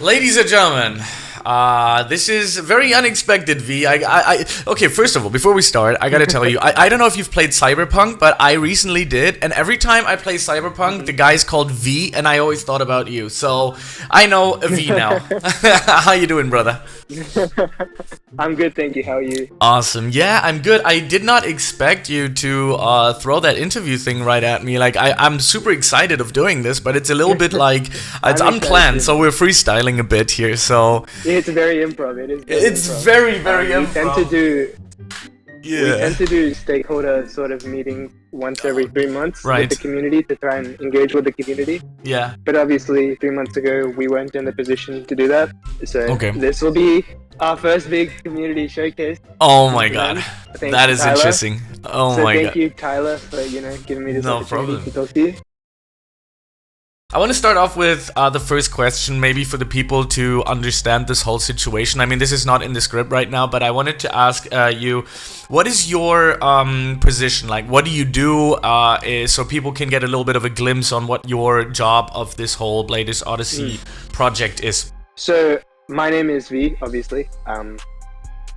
Ladies and gentlemen, this is very unexpected, V. Okay, first of all, before we start, I gotta tell you, I don't know if you've played Cyberpunk, but I recently did, and every time I play Cyberpunk, the guy's called V, and I always thought about you, so I know a V now. How you doing, brother? I'm good, thank you. How are you? Awesome. Yeah, I'm good. I did not expect you to throw that interview thing right at me. Like, I'm super excited of doing this, but it's a little bit like it's I'm unplanned, excited. so we're freestyling a bit here. So It's very improv. It is. it's improv. very We tend improv. to do Yeah. stakeholder sort of meetings once every 3 months Right. with the community to try and engage with the community. Yeah. But obviously, 3 months ago, we weren't in the position to do that. So Okay. this will be our first big community showcase. Oh my god. Thank That you, is Tyler. interesting. Oh So my thank god. you, Tyler, for giving me this No opportunity problem. to talk to you. I want to start off with the first question, maybe for the people to understand this whole situation. I mean, this is not in the script right now, but I wanted to ask you, what is your position? Like, what do you do so people can get a little bit of a glimpse on what your job of this whole Bladers Odyssey project is? So my name is V, obviously.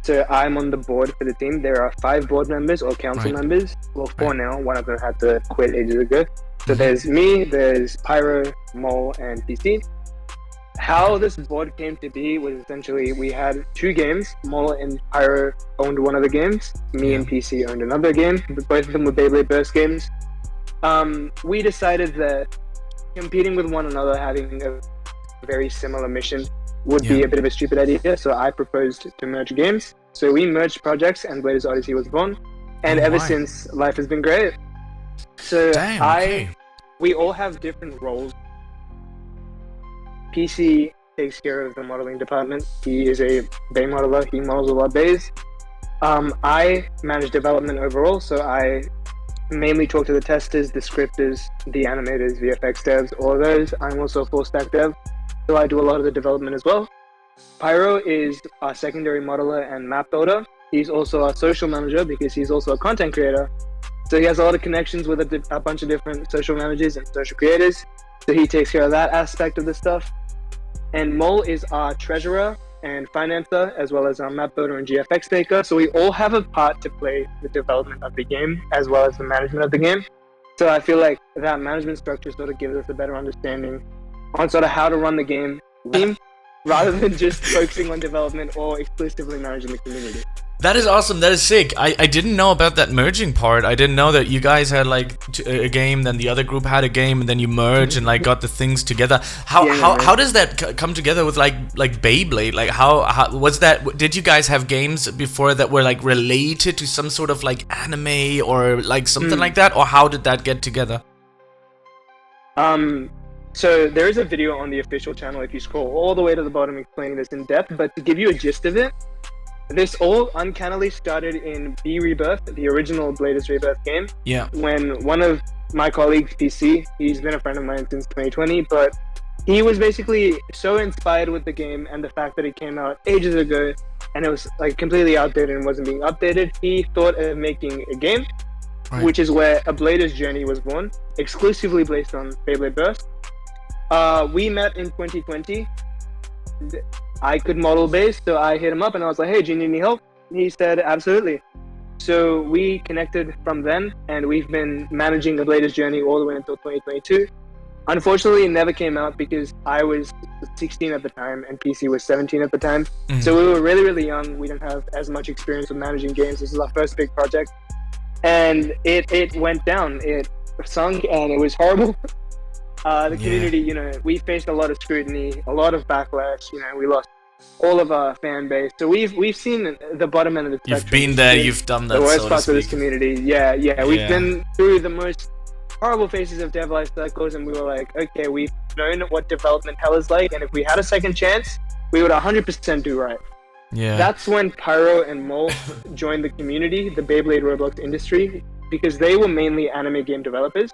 So I'm on the board for the team. There are 5 board members or council Right. members. Well, 4 Right. now. One of them had to quit ages ago. So Mhm. there's me, there's Pyro, Mole, and PC. How this board came to be was essentially we had 2 games. Mole and Pyro owned one of the games. Me and PC owned another game. Both of them were Beyblade Burst games. We decided that competing with one another, having a very similar mission, would be Yeah. a bit of a stupid idea. So I proposed to merge games. So we merged projects, and Bladers Odyssey was born. And Oh ever my. since, life has been great. So Damn. Okay. we all have different roles. PC takes care of the modeling department. He is a bay modeler. He models a lot of bays. I manage development overall, so I mainly talk to the testers, the scripters, the animators, VFX devs, all of those. I'm also a full stack dev, so I do a lot of the development as well. Pyro is our secondary modeler and map builder. He's also our social manager because he's also a content creator. So he has a lot of connections with a bunch of different social managers and social creators. So he takes care of that aspect of the stuff. And Mole is our treasurer and financer, as well as our map builder and GFX maker. So we all have a part to play the development of the game, as well as the management of the game. So I feel like that management structure sort of gives us a better understanding on sort of how to run the game team, rather than just focusing on development or exclusively managing the community. That is awesome. That is sick. I didn't know about that merging part. I didn't know that you guys had like a game, then the other group had a game, and then you merge and like got the things together. How does that come together with like Beyblade? Like how was that? Did you guys have games before that were like related to some sort of like anime or like something like that, or how did that get together? So there is a video on the official channel if you scroll all the way to the bottom explaining this in depth, but to give you a gist of it, this all uncannily started in B Rebirth, the original Bladers Rebirth game, Yeah. when one of my colleagues, PC, he's been a friend of mine since 2020, but he was basically so inspired with the game and the fact that it came out ages ago and it was like completely outdated and wasn't being updated, he thought of making a game, Right. which is where a Bladers journey was born, exclusively based on Beyblade Burst. We met in 2020. I could model base, so I hit him up and I was like, hey, do you need any help? He said, absolutely. So we connected from then, and we've been managing the Bladers journey all the way until 2022. Unfortunately, it never came out because I was 16 at the time and PC was 17 at the time. Mhm. So we were really young. We didn't have as much experience with managing games. This is our first big project. And it went down. It sunk and it was horrible. The community, we faced a lot of scrutiny, a lot of backlash. We lost all of our fan base. So we've seen the bottom end of the spectrum. You've been there. You've done that. The worst so to parts of this speak. community. Yeah. We've Yeah. been through the most horrible phases of dev life cycles, and we were like, okay, we've known what development hell is like, and if we had a second chance, we would 100% do right. Yeah. That's when Pyro and Mole joined the community, the Beyblade Roblox industry, because they were mainly anime game developers.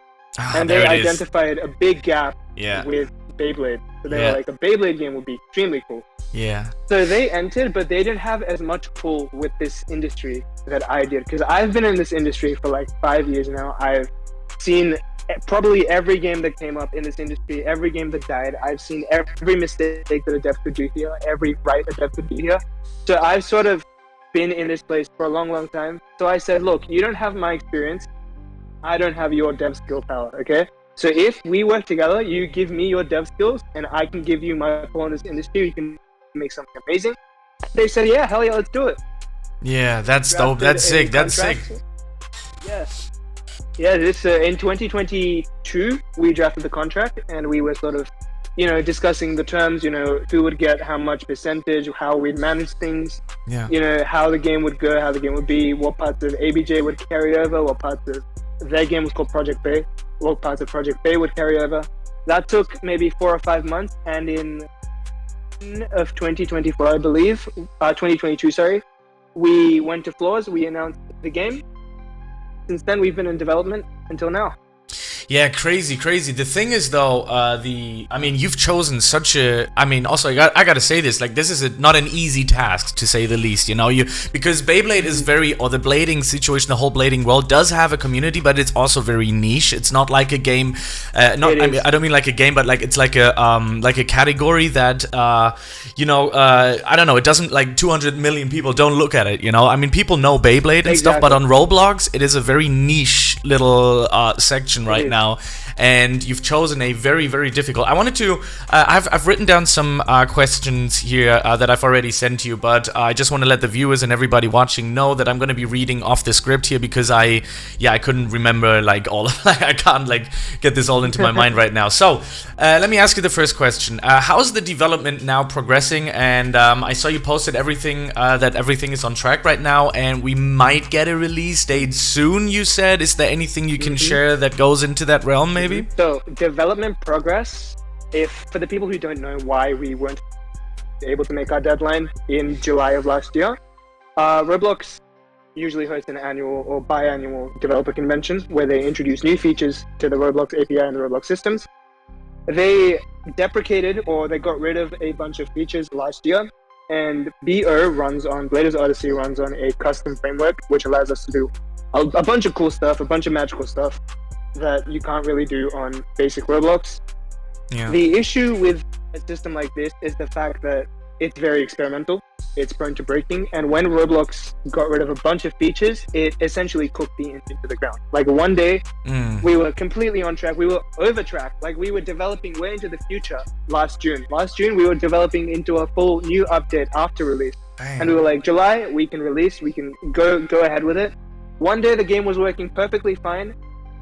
And they there it is. identified a big gap Yeah. with Beyblade. So they Yeah. were like, a Beyblade game would be extremely cool. Yeah. So they entered, but they didn't have as much pull with this industry that I did. Because I've been in this industry for like 5 years now. I've seen probably every game that came up in this industry, every game that died. I've seen every mistake that a dev could do here, every right a dev could do here. So I've sort of been in this place for a long, long time. So I said, look, you don't have my experience. I don't have your dev skill power, okay? So if we work together, you give me your dev skills and I can give you my pull in this industry, you can make something amazing. They said, yeah, hell yeah, let's do it. Yeah, that's dope. That's sick. That's sick. Yeah. Yeah, this in 2022, we drafted the contract and we were sort of, discussing the terms, who would get how much percentage, how we'd manage things, how the game would go, how the game would be, what parts of ABJ would carry over, what parts of their game was called Project Bay, what parts of Project Bay would carry over. That took maybe 4 or 5 months, and in of 2024, I believe, 2022, sorry, we went to floors, we announced the game. Since then, we've been in development until now. Yeah, crazy. The thing is, though, you've chosen such a. Also, I gotta say this. Like, this is not an easy task, to say the least. Because Beyblade is or the blading situation, the whole blading world does have a community, but it's also very niche. It's not like a game. I don't mean like a game, but like it's like a category that I don't know. It doesn't, like, 200 million people don't look at it. People know Beyblade and stuff, but on Roblox, it is a very niche little section right now. And you've chosen a very, very difficult. I wanted to. I've written down some questions here that I've already sent to you, but I just want to let the viewers and everybody watching know that I'm going to be reading off the script here because I couldn't remember like all. I can't like get this all into my mind right now. So let me ask you the first question. How's the development now progressing? And I saw you posted everything that everything is on track right now, and we might get a release date soon. You said. Is there anything you can share that goes into that realm, maybe? So, development progress, for the people who don't know why we weren't able to make our deadline in July of last year, Roblox usually hosts an annual or biannual developer convention where they introduce new features to the Roblox API and the Roblox systems. They deprecated or they got rid of a bunch of features last year, and Bladers Odyssey runs on a custom framework which allows us to do a bunch of cool stuff, a bunch of magical stuff that you can't really do on basic Roblox. Yeah. The issue with a system like this is the fact that it's very experimental, it's prone to breaking, and when Roblox got rid of a bunch of features, it essentially cooked the engine to the ground. Like one day, we were completely on track, we were over track, like we were developing way into the future last June. Last June, we were developing into a full new update after release. Damn. And we were like, July, we can release, we can go ahead with it. One day, the game was working perfectly fine.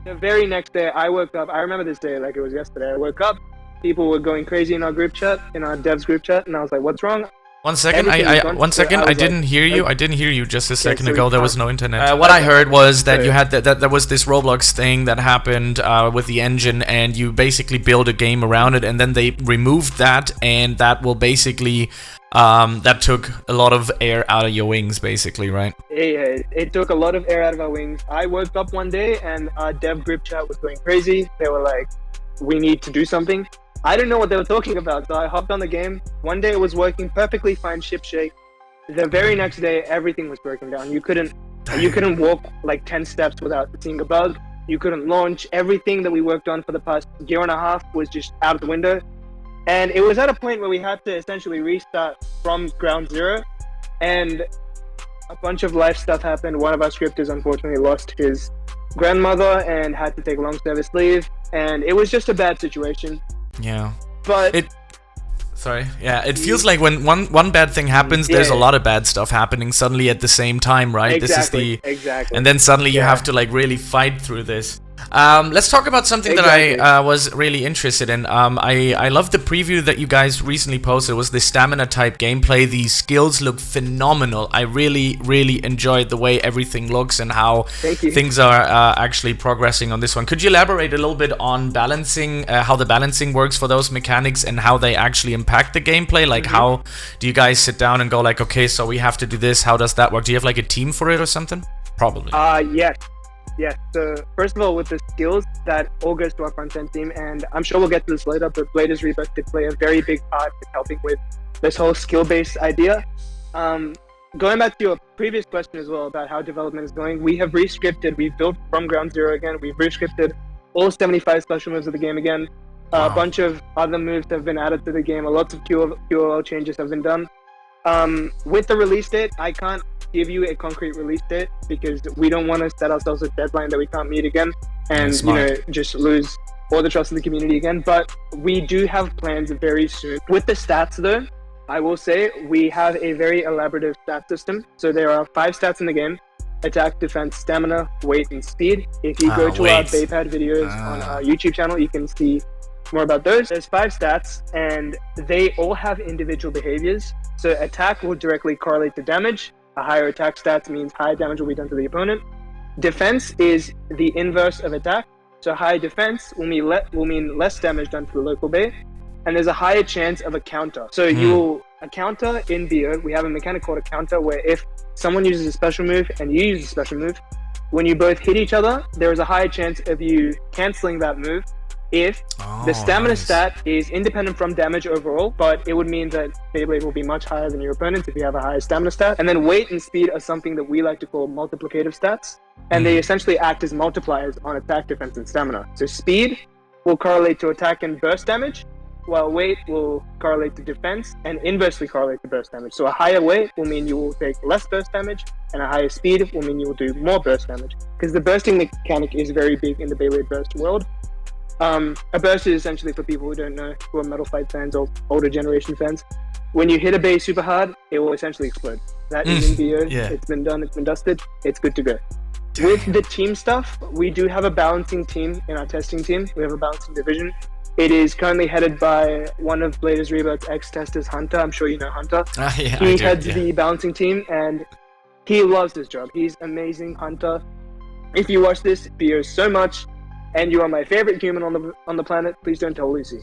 The very next day, I woke up. I remember this day like it was yesterday. I woke up. People were going crazy in our group chat, in our devs group chat, and I was like, "What's wrong?" One second, I didn't hear you. I didn't hear you just a second ago. There was no internet. What I heard was that you had that there was this Roblox thing that happened with the engine, and you basically build a game around it, and then they removed that, and that will basically that took a lot of air out of your wings, basically, right? It took a lot of air out of our wings. I woke up one day, and our dev group chat was going crazy. They were like, "We need to do something." I didn't know what they were talking about, so I hopped on the game. One day it was working perfectly fine, shipshape. The very next day, everything was broken down. You couldn't walk like 10 steps without seeing a bug. You couldn't launch. Everything that we worked on for the past year and a half was just out of the window. And it was at a point where we had to essentially restart from ground zero. And a bunch of life stuff happened. One of our scripters unfortunately lost his grandmother and had to take long service leave. And it was just a bad situation. Yeah. But it feels like when one bad thing happens, there's a lot of bad stuff happening suddenly at the same time, right? Exactly. And then suddenly you have to like really fight through this. Let's talk about something that I was really interested in. I love the preview that you guys recently posted. It was the stamina type gameplay. The skills look phenomenal. I really, really enjoyed the way everything looks and how things are actually progressing on this one. Could you elaborate a little bit on balancing, how the balancing works for those mechanics and how they actually impact the gameplay? Like how do you guys sit down and go like, okay, so we have to do this. How does that work? Do you have like a team for it or something? Probably. Yes. Yeah, so first of all, with the skills, that all goes to our front-end team, and I'm sure we'll get to this later, but Bladers Rebirth did play a very big part in helping with this whole skill-based idea. Going back to your previous question as well about how development is going, we have re-scripted, we've built from ground zero again, we've re-scripted all 75 special moves of the game again. Wow. A bunch of other moves have been added to the game. Lots of QOL changes have been done. With the release date, I can't give you a concrete release date because we don't want to set ourselves a deadline that we can't meet again and just lose all the trust of the community again. But we do have plans very soon. With the stats though, I will say we have a very elaborative stat system. So there are 5 stats in the game: attack, defense, stamina, weight, and speed. If you go to our Baypad videos on our YouTube channel, you can see more about those. There's 5 stats and they all have individual behaviors. So attack will directly correlate to damage. A higher attack stats means higher damage will be done to the opponent. Defense is the inverse of attack. So higher defense will mean less damage done to the local bay. And there's a higher chance of a counter. So a counter in BO, we have a mechanic called a counter where if someone uses a special move and you use a special move, when you both hit each other, there is a higher chance of you canceling that move if the stamina stat is independent from damage overall, but it would mean that Beyblade will be much higher than your opponent if you have a higher stamina stat. And then weight and speed are something that we like to call multiplicative stats, and they essentially act as multipliers on attack, defense, and stamina. So speed will correlate to attack and burst damage, while weight will correlate to defense and inversely correlate to burst damage. So a higher weight will mean you will take less burst damage, and a higher speed will mean you will do more burst damage, because the bursting mechanic is very big in the Beyblade burst world. A burst is essentially, for people who don't know, who are Metal Fight fans or older generation fans, when you hit a bay super hard, it will essentially explode. That is in BO. It's been done, it's been dusted, it's good to go. With the team stuff, we do have a balancing team in our testing team. We have a balancing division. It is currently headed by one of Bladers Rebirth's ex-testers, Hunter. I'm sure you know Hunter. He heads the balancing team and he loves his job. He's amazing, Hunter. If you watch this video so much, and you are my favorite human on the planet, please don't tell Lucy.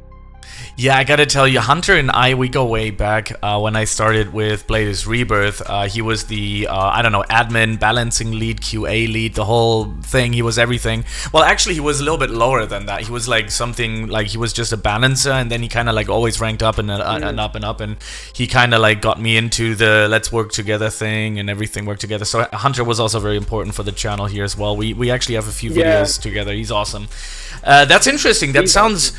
Yeah, I gotta tell you, Hunter and I, we go way back. When I started with Bladers Rebirth, he was the, I don't know, admin, balancing lead, QA lead, the whole thing. He was everything. Well, actually, he was a little bit lower than that. He was like something, like he was just a balancer, and then he kind of like always ranked up and up and up, and he kind of like got me into the let's work together thing and everything work together. So Hunter was also very important for the channel here as well. We actually have a few videos together. He's awesome. That's interesting. That sounds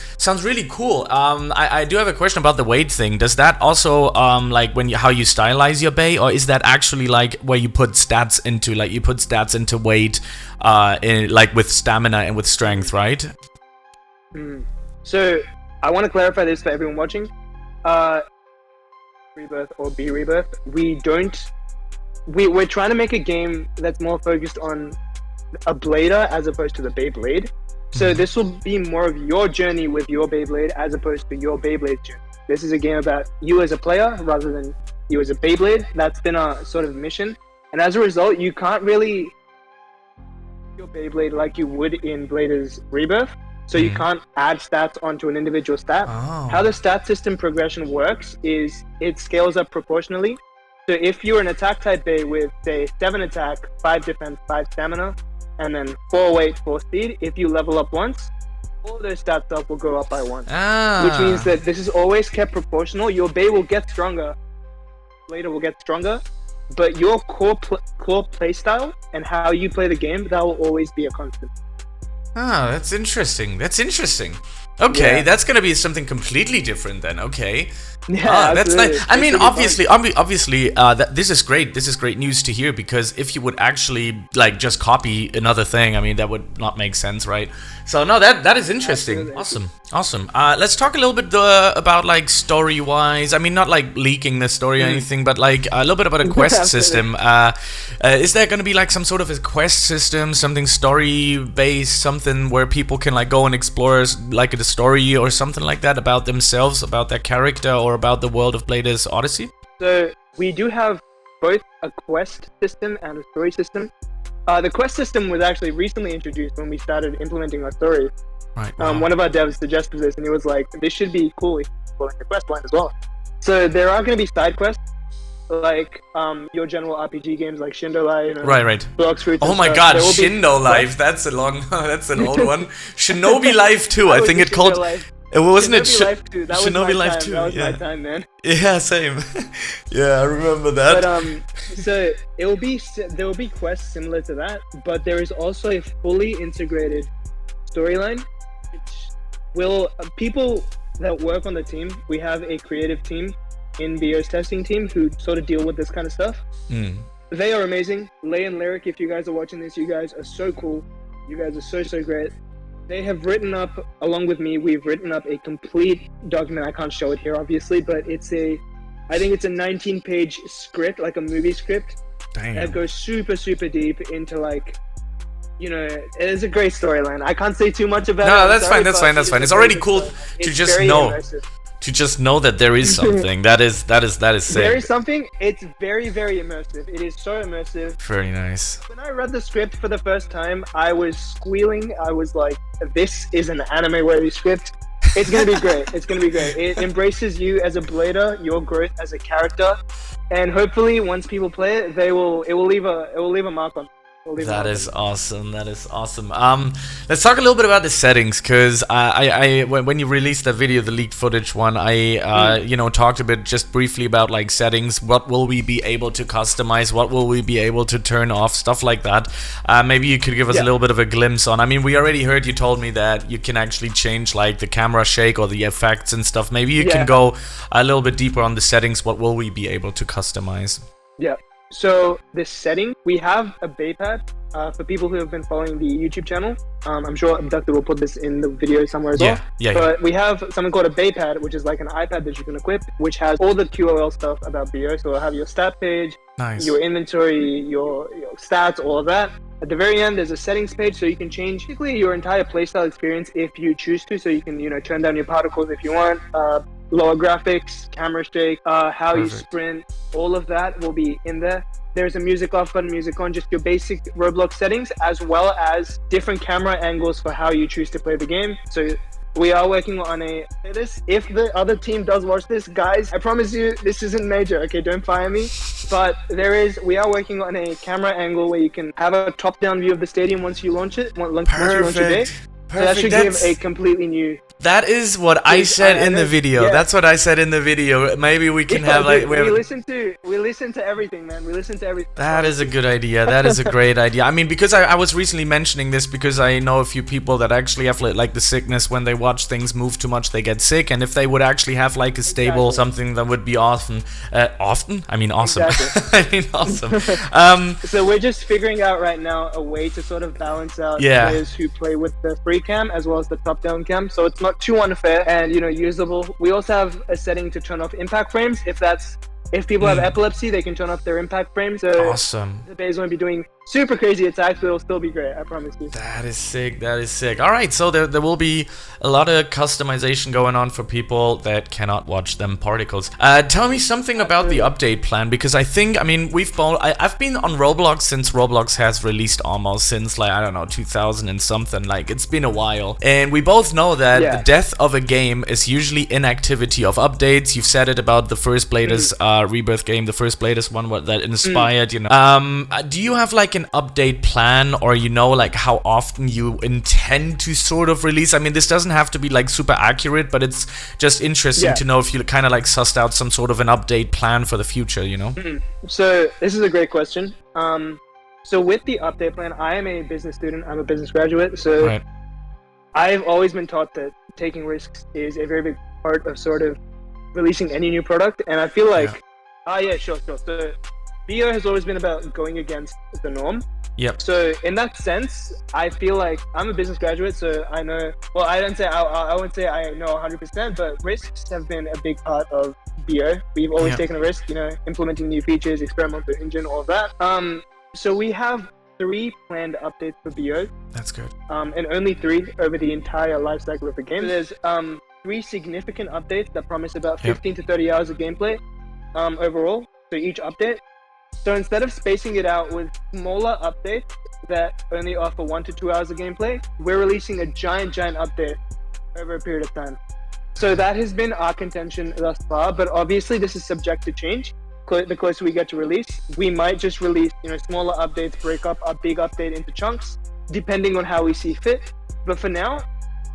really cool. I do have a question about the weight thing. Does that also like how you stylize your bay, or is that actually like where you put stats into, like you put stats into weight, like with stamina and with strength, right? So I want to clarify this for everyone watching. Rebirth or B Rebirth, we're trying to make a game that's more focused on a blader as opposed to the Beyblade. So this will be more of your journey with your Beyblade as opposed to your Beyblade journey. This is a game about you as a player rather than you as a Beyblade. That's been our sort of mission. And as a result, you can't really your Beyblade like you would in Bladers Rebirth. So you can't add stats onto an individual stat. How the stat system progression works is it scales up proportionally. So if you're an attack type Bay with, say, 7 attack, 5 defense, 5 stamina, and then 4 weight, 4 speed, if you level up once, all those stats up will go up by 1. Which means that this is always kept proportional. Your Bay will get stronger, later will get stronger, but your core play style and how you play the game, that will always be a constant. That's interesting. That's interesting. Okay, that's gonna be something completely different then. Okay. Yeah, that's nice. I mean, obviously, this is great. This is great news to hear, because if you would actually like just copy another thing, I mean, that would not make sense, right? So no, that is interesting. Absolutely. Awesome. Let's talk a little bit about like story-wise. I mean, not like leaking the story or anything, but like a little bit about a quest system. Is there gonna be like some sort of a quest system, something story-based, something where people can like go and explore like a story or something like that about themselves, about their character, or about the world of Bladers Odyssey? So we do have both a quest system and a story system. The quest system was actually recently introduced when we started implementing our story. Right. One of our devs suggested this, and he was like, this should be cool if you put the quest line as well. So there are going to be side quests, like your general RPG games like Shindo Life. Right. Blocks, Fruits, oh my god, Shindo Life, that's a long, that's an old one. Shinobi Life 2, I think it called... Wasn't it Shinobi Life 2? That was my time, man. Yeah, same. Yeah, I remember that. But so there will be quests similar to that, but there is also a fully integrated storyline, which will people that work on the team. We have a creative team in BO's testing team who sort of deal with this kind of stuff. They are amazing. Lay and Lyric, if you guys are watching this, you guys are so cool. You guys are so great. They have written up, along with me, we've written up a complete document. I can't show it here, obviously, but I think it's a 19-page script, like a movie script. Damn. That goes super deep into, like, you know, it is a great storyline. I can't say too much about it. No, that's fine. It's already cool to just know. Immersive. To just know that there is something. that is sick. There is something. It's very immersive. It is so immersive. Very nice. When I read the script for the first time, I was squealing. I was like, this is an anime-worthy script. It's gonna be great. It's gonna be great. It embraces you as a blader, your growth as a character, and hopefully, once people play it, it will leave a mark on. That is awesome. Let's talk a little bit about the settings, because when you released the video, the leaked footage one, you know, talked a bit just briefly about like settings. What will we be able to customize? What will we be able to turn off? Stuff like that. Maybe you could give us a little bit of a glimpse on. I mean, we already heard you told me that you can actually change like the camera shake or the effects and stuff. Maybe you can go a little bit deeper on the settings. What will we be able to customize? Yeah. So this setting, we have a Baypad for people who have been following the YouTube channel. I'm sure Abductor will put this in the video somewhere as well. But we have something called a Baypad, which is like an iPad that you can equip, which has all the QOL stuff about BO. So it'll have your stat page, your inventory, your stats, all of that. At the very end, there's a settings page, so you can change basically your entire playstyle experience if you choose to. So you can, you know, turn down your particles if you want. Lower graphics, camera shake, how you sprint, all of that will be in there. There's a music off button, music on, just your basic Roblox settings, as well as different camera angles for how you choose to play the game. So we are working on this. If the other team does watch this, guys, I promise you, this isn't major, okay? Don't fire me. But we are working on a camera angle where you can have a top-down view of the stadium once you launch it, once you launch your day. So that should give a completely new... That is what I said in the video. That's what I said in the video. Maybe we can have like... We listen to everything, man. We listen to everything. That is a good idea. That is a great idea. I mean, because I was recently mentioning this because I know a few people that actually have like the sickness when they watch things move too much, they get sick. And if they would actually have like a stable something that would be awesome. I mean, awesome. Exactly. I mean, awesome. So we're just figuring out right now a way to sort of balance out players who play with the free cam as well as the top-down cam. So it's not too unfair and, you know, usable. We also have a setting to turn off impact frames. If people have epilepsy, they can turn off their impact frames. So awesome. The base won't be doing super crazy attacks, but it'll still be great, I promise you. That is sick. All right, so there will be a lot of customization going on for people that cannot watch them particles. Tell me something about the update plan, because I mean, I've been on Roblox since Roblox has released, almost since like, I don't know, 2000 and something. Like, it's been a while. And we both know that the death of a game is usually inactivity of updates. You've said it about the first Bladers Rebirth game, the first Bladers one that inspired, you know. Do you have like an update plan, or you know, like how often you intend to sort of release? I mean, this doesn't have to be like super accurate, but it's just interesting to know if you kind of like sussed out some sort of an update plan for the future, you know? So this is a great question. So with the update plan, I am a business student. I'm a business graduate. So I've always been taught that taking risks is a very big part of sort of releasing any new product. And I feel like, sure. So BO has always been about going against the norm. So in that sense, I feel like I'm a business graduate, so I know, well, I wouldn't say I know 100%, but risks have been a big part of BO. We've always taken a risk, you know, implementing new features, experimental engine, all of that. So we have 3 planned updates for BO. That's good. And only 3 over the entire life cycle of the game. There's 3 significant updates that promise about 15 to 30 hours of gameplay overall, so each update. So instead of spacing it out with smaller updates that only offer 1 to 2 hours of gameplay, we're releasing a giant update over a period of time. So that has been our contention thus far, but obviously this is subject to change. The closer we get to release, we might just release, you know, smaller updates, break up a big update into chunks, depending on how we see fit. But for now,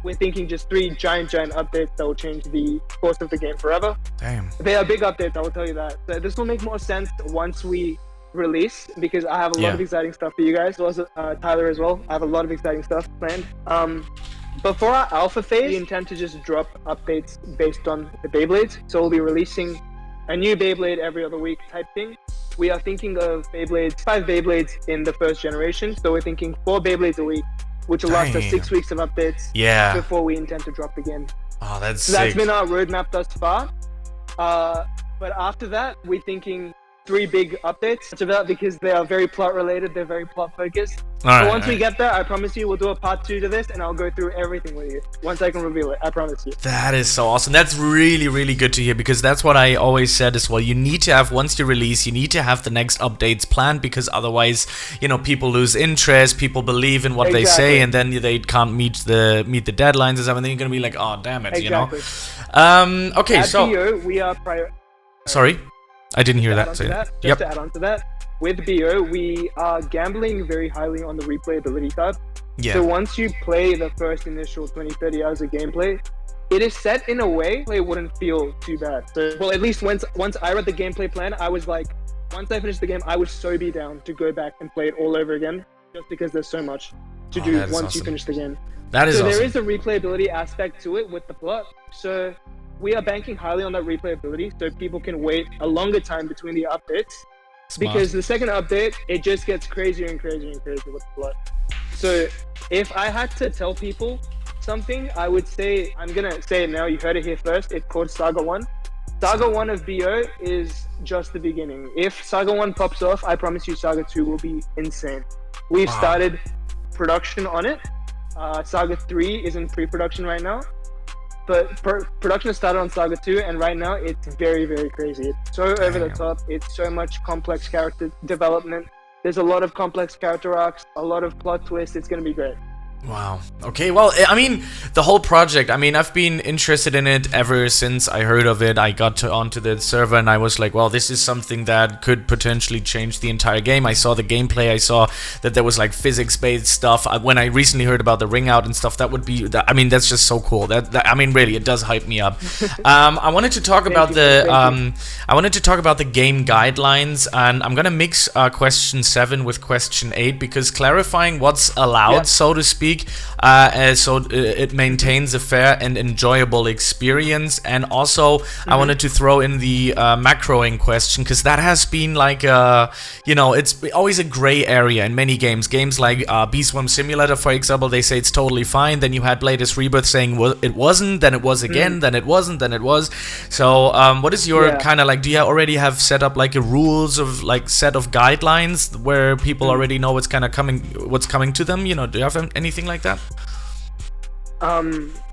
we're thinking just 3 giant updates that will change the course of the game forever. Damn. They are big updates, I will tell you that. So this will make more sense once we release because I have a lot of exciting stuff for you guys. Also, Tyler as well. I have a lot of exciting stuff planned. Before our alpha phase, we intend to just drop updates based on the Beyblades. So we'll be releasing a new Beyblade every other week type thing. We are thinking of 5 Beyblades in the first generation. So we're thinking 4 Beyblades a week, which will last us 6 weeks of updates before we intend to drop again. Oh, that's so sick. That's been our roadmap thus far. But after that, we're thinking 3 big updates. That's about because they are very plot related. They're very plot focused. So once we get there, I promise you, we'll do a part 2 to this, and I'll go through everything with you once I can reveal it. I promise you. That is so awesome. That's really, really good to hear, because that's what I always said as well. You need to have, once you release, you need to have the next updates planned, because otherwise, you know, people lose interest, people believe in what they say, and then they can't meet the deadlines and stuff, and then you're gonna be like, oh, damn it, you know. Okay, At so BO, we are sorry, I didn't hear that. To add on to that, with BO, we are gambling very highly on the replayability tab. So once you play the first initial 20-30 hours of gameplay, it is set in a way it wouldn't feel too bad. So, well, at least once I read the gameplay plan, I was like, once I finished the game, I would so be down to go back and play it all over again, just because there's so much to do once you finish the game. That is so awesome. There is a replayability aspect to it with the plot. So we are banking highly on that replayability, so people can wait a longer time between the updates. Smart. Because the second update, it just gets crazier and crazier and crazier with the plot. So if I had to tell people something, I would say, I'm gonna say it now, you heard it here first, it's called Saga 1. Saga 1 of BO is just the beginning. If Saga 1 pops off, I promise you Saga 2 will be insane. We've started production on it. Saga 3 is in pre-production right now. But production has started on Saga 2, and right now it's very, very crazy. It's so over the top. It's so much complex character development. There's a lot of complex character arcs, a lot of plot twists. It's going to be great. Wow. Okay, well, I mean, the whole project, I mean, I've been interested in it ever since I heard of it. I got onto the server and I was like, well, this is something that could potentially change the entire game. I saw the gameplay, I saw that there was like physics-based stuff. When I recently heard about the ring out and stuff, that would be, I mean, that's just so cool. I mean, really, it does hype me up. I wanted to talk about I wanted to talk about the game guidelines, and I'm gonna mix question 7 with question 8, because clarifying what's allowed, so to speak, so it maintains a fair and enjoyable experience. And also I wanted to throw in the macroing question, because that has been like you know, it's always a gray area in many games like Beast Swim Simulator, for example. They say it's totally fine, then you had Bladers Rebirth saying, well, it wasn't, then it was again, then it wasn't, then it was. So what is your kind of like, do you already have set up like a rules of like set of guidelines where people already know what's kind of coming to them, you know? Do you have anything like that?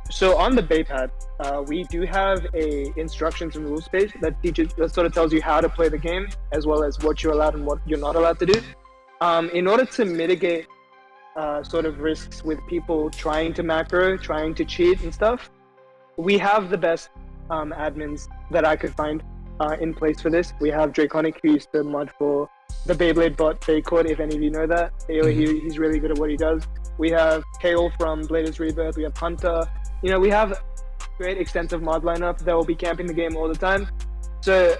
So on the Baypad, we do have a instructions and rules page that sort of tells you how to play the game, as well as what you're allowed and what you're not allowed to do. In order to mitigate sort of risks with people trying to macro, trying to cheat and stuff, we have the best admins that I could find in place for this. We have Draconic, who used to mod for the Beyblade bot Baycord, if any of you know that. He's really good at what he does. We have Kale from Bladers Rebirth. We have Hunter. You know, we have great extensive mod lineup that will be camping the game all the time. So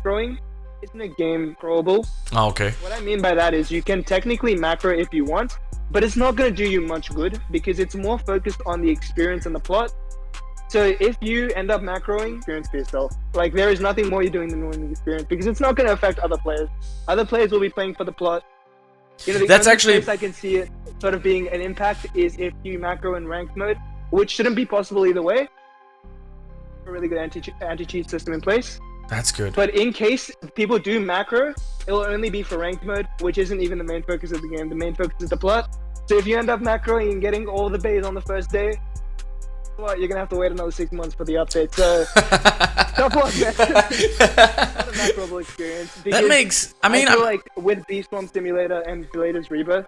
throwing isn't a game throwable. Oh, okay. What I mean by that is you can technically macro if you want, but it's not going to do you much good because it's more focused on the experience and the plot. So if you end up macroing, experience for yourself. Like, there is nothing more you're doing than winning the experience, because it's not going to affect other players. Other players will be playing for the plot. You know, the That's only actually place I can see it sort of being an impact is if you macro in ranked mode, which shouldn't be possible either way. A really good anti-cheat system in place. That's good. But in case people do macro, it will only be for ranked mode, which isn't even the main focus of the game. The main focus is the plot. So if you end up macroing and getting all the bays on the first day, well, you're gonna have to wait another 6 months for the update. So tough luck, man. Not a macroable experience. That makes. I mean, I feel like with Beast Swim Simulator and Bladers Rebirth,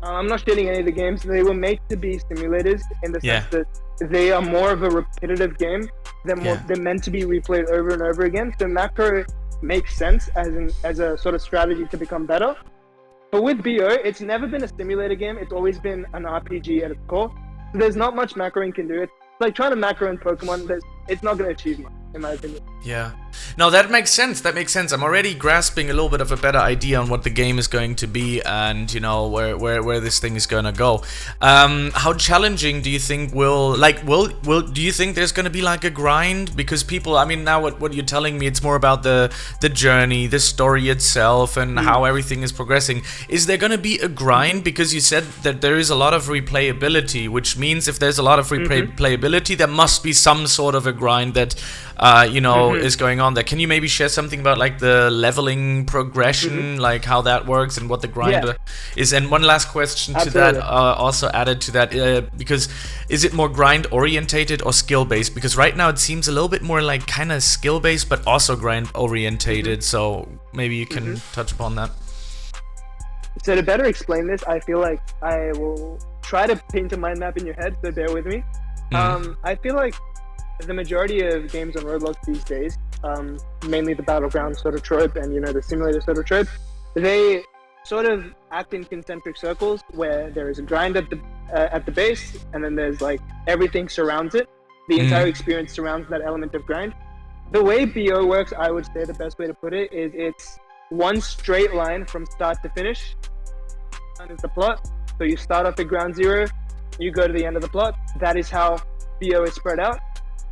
I'm not shitting any of the games. They were made to be simulators in the sense that they are more of a repetitive game. They're meant to be replayed over and over again. So macro makes sense as a sort of strategy to become better. But with BO, it's never been a simulator game. It's always been an RPG at its core. So there's not much macroing can do. It's like trying to macro in Pokemon. It's not going to achieve much, in my opinion. Yeah. No, that makes sense. That makes sense. I'm already grasping a little bit of a better idea on what the game is going to be, and you know where this thing is gonna go. How challenging do you think do you think there's gonna be like a grind? Because people, I mean, now what you're telling me, it's more about the journey, the story itself, and how everything is progressing. Is there gonna be a grind? Because you said that there is a lot of replayability, which means if there's a lot of replayability, there must be some sort of a grind that you know is going on there. Can you maybe share something about like the leveling progression, like how that works and what the grind is? And one last question to that, also added to that, because is it more grind orientated or skill based? Because right now it seems a little bit more like kind of skill based but also grind orientated, so maybe you can touch upon that. So to better explain this, I feel like I will try to paint a mind map in your head, so bear with me. I feel like the majority of games on Roblox these days, mainly the battleground sort of trope and, you know, the simulator sort of trope, they sort of act in concentric circles where there is a grind at the base, and then there's like everything surrounds it. The entire experience surrounds that element of grind. The way BO works, I would say the best way to put it is it's one straight line from start to finish. And it's the plot. So you start off at ground zero, you go to the end of the plot. That is how BO is spread out.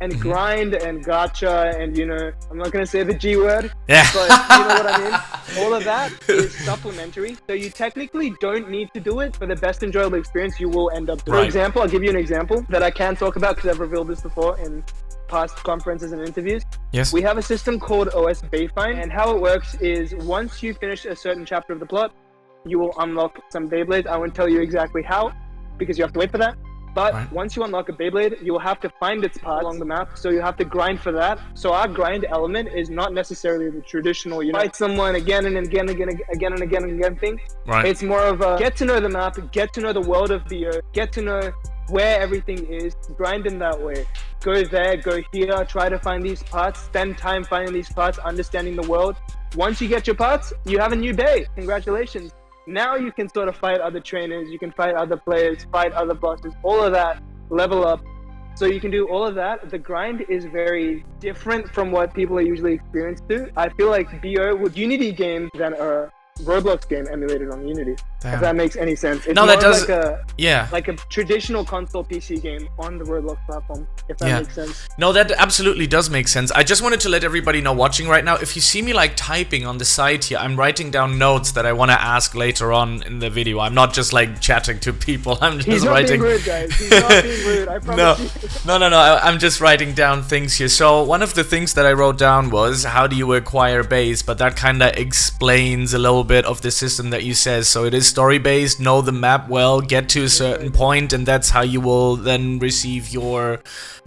And grind and gacha and, you know, I'm not going to say the G word, but you know what I mean? All of that is supplementary. So you technically don't need to do it. For the best enjoyable experience, you will end up doing. For example, I'll give you an example that I can talk about because I've revealed this before in past conferences and interviews. Yes. We have a system called OS Bayfind, and how it works is once you finish a certain chapter of the plot, you will unlock some Beyblades. I won't tell you exactly how because you have to wait for that. But once you unlock a Beyblade, you will have to find its path along the map, so you have to grind for that. So our grind element is not necessarily the traditional, you know, fight someone again and again and again thing. It's more of a get to know the map, get to know the world of BO, get to know where everything is, grind in that way. Go there, go here, try to find these parts, spend time finding these parts, understanding the world. Once you get your parts, you have a new day. Congratulations. Now you can sort of fight other trainers, you can fight other players, fight other bosses, all of that, level up. So you can do all of that. The grind is very different from what people are usually experienced to. I feel like BO with Unity games than a Roblox game emulated on Unity. If that makes any sense. It's no, that does. Like like a traditional console PC game on the Roblox platform. If that makes sense. No, that absolutely does make sense. I just wanted to let everybody know watching right now. If you see me like typing on the side here, I'm writing down notes that I want to ask later on in the video. I'm not just like chatting to people. I'm just He's not writing. Being rude, guys. He's not being rude. I promise you. No. I'm just writing down things here. So one of the things that I wrote down was how do you acquire base, but that kind of explains a little bit of the system that you said. So it is story based. Know the map well, get to a certain point, and that's how you will then receive your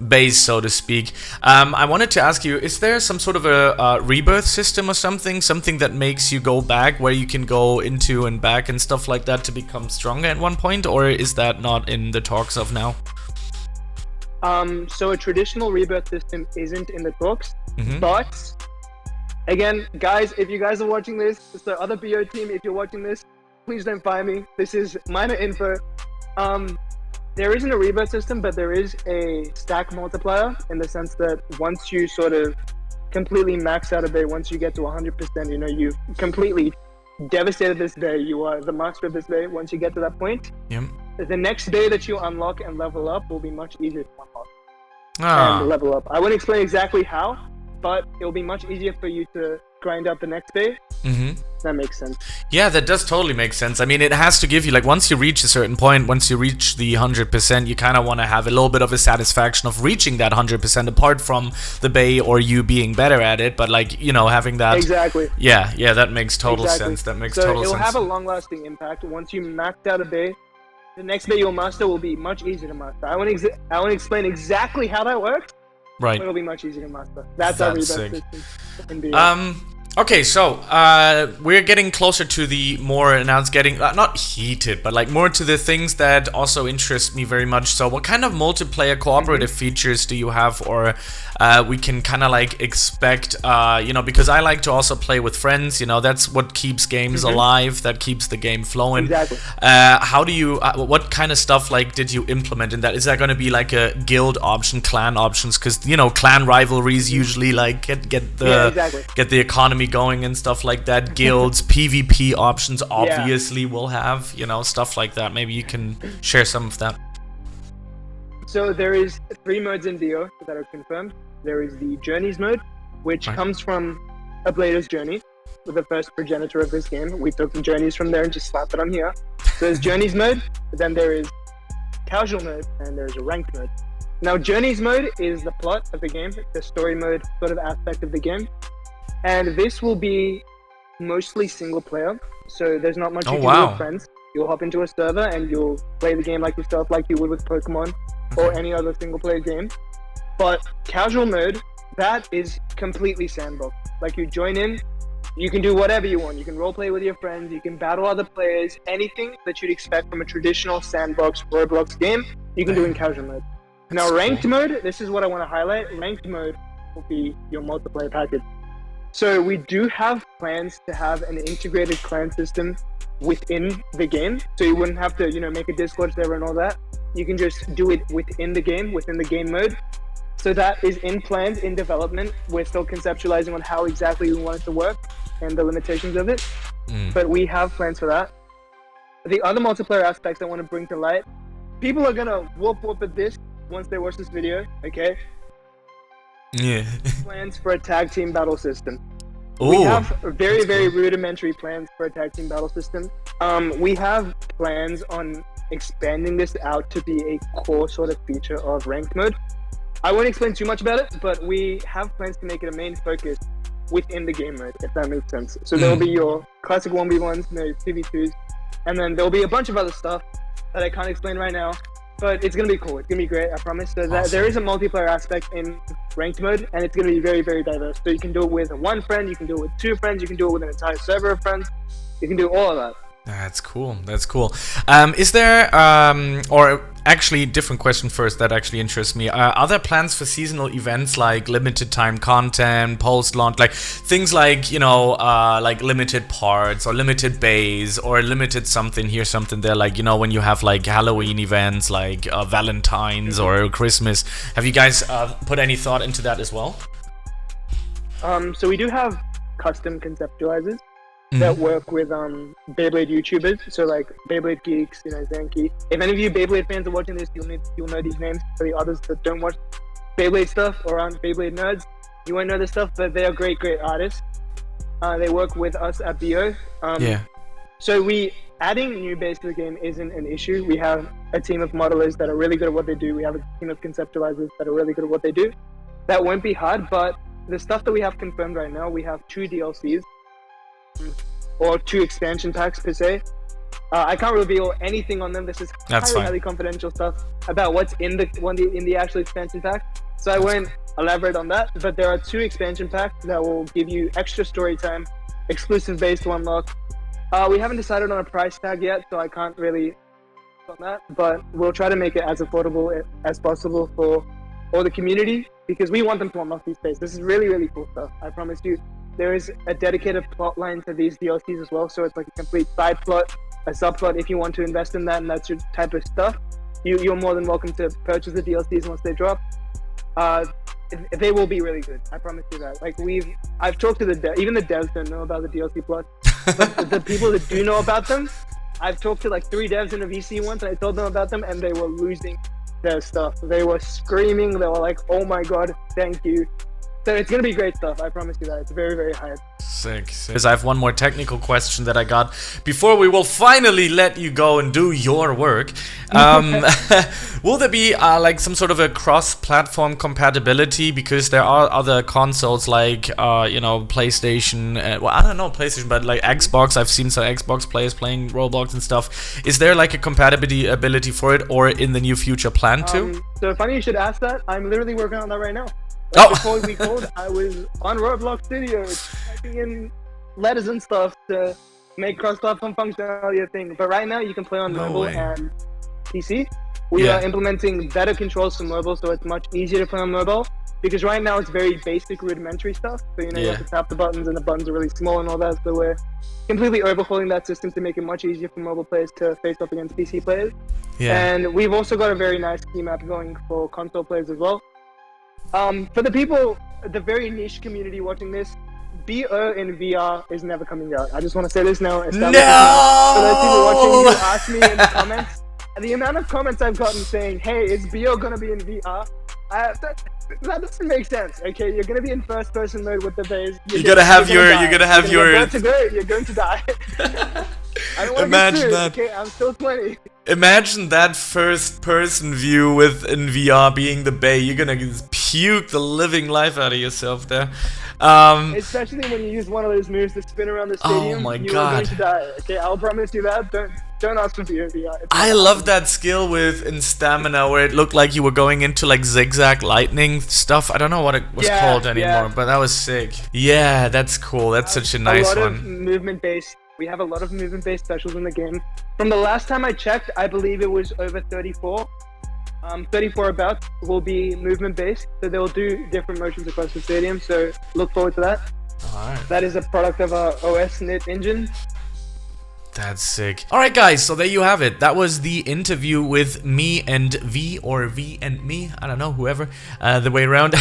base, so to speak. I wanted to ask you, is there some sort of a rebirth system or something that makes you go back, where you can go into and back and stuff like that to become stronger at one point, or is that not in the talks of now? So a traditional rebirth system isn't in the talks, but again, guys, if you guys are watching this, so other BO team, if you're watching this, please don't fire me. This is minor info. There isn't a rebirth system, but there is a stack multiplier in the sense that once you sort of completely max out a bay, once you get to 100%, you know, you've completely devastated this bay. You are the master of this bay. Once you get to that point, the next bay that you unlock and level up will be much easier to unlock and level up. I won't explain exactly how, but it'll be much easier for you to grind out the next bay. That makes sense. Yeah, that does totally make sense. I mean, it has to give you, like, once you reach a certain point, once you reach the 100%, you kind of want to have a little bit of a satisfaction of reaching that 100% apart from the bay or you being better at it, but like, you know, having that. Exactly. Yeah, that makes total sense. That makes total sense. So it'll have a long-lasting impact. Once you max out a bay, the next bay you'll master will be much easier to master. I want to explain exactly how that works. Right. It'll be much easier to master. That's our rebirth system. Okay, so we're getting closer to the more, now it's getting not heated, but like more to the things that also interest me very much. So what kind of multiplayer cooperative features do you have, or we can kind of like expect, you know, because I like to also play with friends, you know, that's what keeps games alive, that keeps the game flowing. Exactly. How do you, what kind of stuff like did you implement in that? Is that going to be like a guild option, clan options? Because, you know, clan rivalries usually like get the economy going and stuff like that. Guilds, PvP options obviously will have, you know, stuff like that. Maybe you can share some of that. So there is 3 modes in DO that are confirmed. There is the Journeys mode, which comes from a Bladers journey, with the first progenitor of this game. We took the Journeys from there and just slapped it on here. So there's Journeys mode, but then there is Casual mode, and there's a Ranked mode. Now Journeys mode is the plot of the game, the story mode sort of aspect of the game. And this will be mostly single player, so there's not much you can do with friends. You'll hop into a server and you'll play the game like yourself, like you would with Pokemon or any other single player game. But casual mode, that is completely sandbox. Like you join in, you can do whatever you want. You can roleplay with your friends, you can battle other players, anything that you'd expect from a traditional sandbox Roblox game, you can do in casual mode. Now ranked mode, this is what I want to highlight. Ranked mode will be your multiplayer package. So we do have plans to have an integrated clan system within the game. So you wouldn't have to, you know, make a Discord server and all that. You can just do it within the game mode. So that is in plans, in development. We're still conceptualizing on how exactly we want it to work and the limitations of it. But we have plans for that. The other multiplayer aspects I want to bring to light, people are gonna whoop at this once they watch this video, okay? Yeah. Plans for a tag team battle system. Ooh, we have very rudimentary plans for a tag team battle system. We have plans on expanding this out to be a core sort of feature of ranked mode. I won't explain too much about it, but we have plans to make it a main focus within the game mode, if that makes sense. So there will be your classic 1v1s, no 2v2s, and then there'll be a bunch of other stuff that I can't explain right now. But it's going to be cool. It's going to be great, I promise. So that there is a multiplayer aspect in ranked mode, and it's going to be very diverse. So you can do it with one friend, you can do it with 2 friends, you can do it with an entire server of friends. You can do all of that. That's cool. That's cool. Is there, or actually, different question first that actually interests me. Are there plans for seasonal events like limited time content, post-launch, like things like, you know, like limited parts or limited bays or limited something here, something there, like, you know, when you have like Halloween events like Valentine's or Christmas. Have you guys put any thought into that as well? So we do have custom conceptualizers that work with Beyblade YouTubers, so like Beyblade Geeks, you know, Zenki. If any of you Beyblade fans are watching this, you'll know these names. For the others that don't watch Beyblade stuff or aren't Beyblade nerds, you won't know this stuff, but they are great artists. They work with us at BO. So adding new base to the game isn't an issue. We have a team of modelers that are really good at what they do. We have a team of conceptualizers that are really good at what they do. That won't be hard, but the stuff that we have confirmed right now, we have 2 DLCs. Or 2 expansion packs per se. I can't reveal anything on them. This is highly confidential stuff about what's in the actual expansion pack. So I won't elaborate on that. But there are 2 expansion packs that will give you extra story time, exclusive base to unlock. We haven't decided on a price tag yet, so I can't really on that. But we'll try to make it as affordable as possible for all the community, because we want them to unlock these spaces. This is really cool stuff. I promise you. There is a dedicated plot line to these DLCs as well, so it's like a complete side plot, a subplot. If you want to invest in that and that's your type of stuff, you're more than welcome to purchase the DLCs once they drop. They will be really good. I promise you that. Like I've talked to even the devs don't know about the DLC plot, but the people that do know about them, I've talked to like 3 devs in a VC once, and I told them about them, and they were losing their stuff. They were screaming. They were like, "Oh my god, thank you." So it's going to be great stuff, I promise you that. It's very hype. Sick. Because I have one more technical question that I got before we will finally let you go and do your work. Will there be like some sort of a cross-platform compatibility? Because there are other consoles like, you know, PlayStation. Well, I don't know PlayStation, but like Xbox. I've seen some Xbox players playing Roblox and stuff. Is there like a compatibility for it, or in the near future plan to? So funny you should ask that. I'm literally working on that right now. Like before we called, I was on Roblox Studio typing in letters and stuff to make cross-platform functionality a thing. But right now, you can play on mobile and PC. We are implementing better controls for mobile, so it's much easier to play on mobile. Because right now it's very basic, rudimentary stuff. So you have to tap the buttons, and the buttons are really small and all that. So we're completely overhauling that system to make it much easier for mobile players to face off against PC players. And we've also got a very nice key map going for console players as well. For the people, the very niche community watching this, BO in VR is never coming out. I just want to say this now. No! For those people watching, you ask me in the comments. And the amount of comments I've gotten saying, "Hey, is BO gonna be in VR?" That doesn't make sense. Okay, you're gonna be in first-person mode with the base. You're going to die. I don't want to be serious, okay? I'm still 20. Imagine that first-person view within VR being the bay. You're gonna puke the living life out of yourself there. Especially when you use one of those moves to spin around the stadium. Oh my you're god. going to die. Okay, I'll promise you that. Don't ask me for your VR. I love that skill in stamina where it looked like you were going into like zigzag lightning stuff. I don't know what it was called anymore, but that was sick. Yeah, that's cool. That's such a nice one. Of movement-based. We have a lot of movement-based specials in the game. From the last time I checked, I believe it was over 34. 34 abouts will be movement-based, so they'll do different motions across the stadium. So look forward to that. Alright. That is a product of our OS knit engine. That's sick. Alright guys, so there you have it. That was the interview with me and V, or V and me, I don't know, whoever, the way around.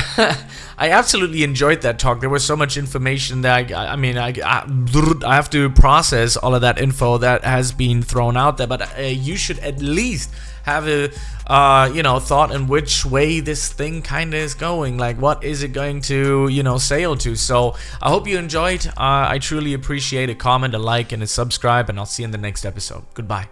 I absolutely enjoyed that talk. There was so much information that I have to process all of that info that has been thrown out there, but you should at least have a thought in which way this thing kind of is going, like what is it going to sail to. So I hope you enjoyed. I truly appreciate a comment, a like, and a subscribe, and I'll see you in the next episode. Goodbye.